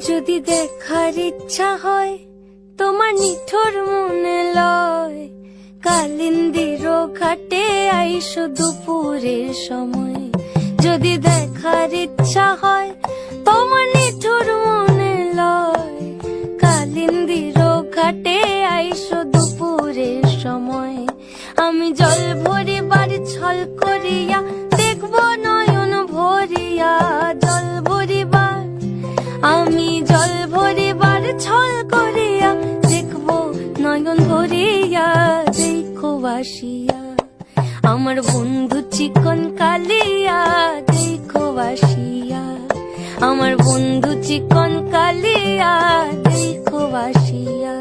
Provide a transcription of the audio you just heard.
যদি দেখার ইচ্ছা হয় তোমার নিঠুর মনে লয়, কালিন্দির ঘাটে আইসো দুপুরের সময়। যদি দেখার ইচ্ছা হয় তোমার নিঠুর মনে লয়, কালিন্দির ঘাটে আইসো দুপুরের সময়। আমি জল ভরিবার ছল করিয়া দেখবো নয়ন ভরিয়া, জল ভরিবার আমি জল ভরিবার ছল করিয়া দেখবো নয়ন ভরিয়া। দেখো বাসিয়া আমার বন্ধু চিকন কালিয়া, দেখো বাসিয়া আমার বন্ধু চিকন কালিয়া, দেখো বাসিয়া।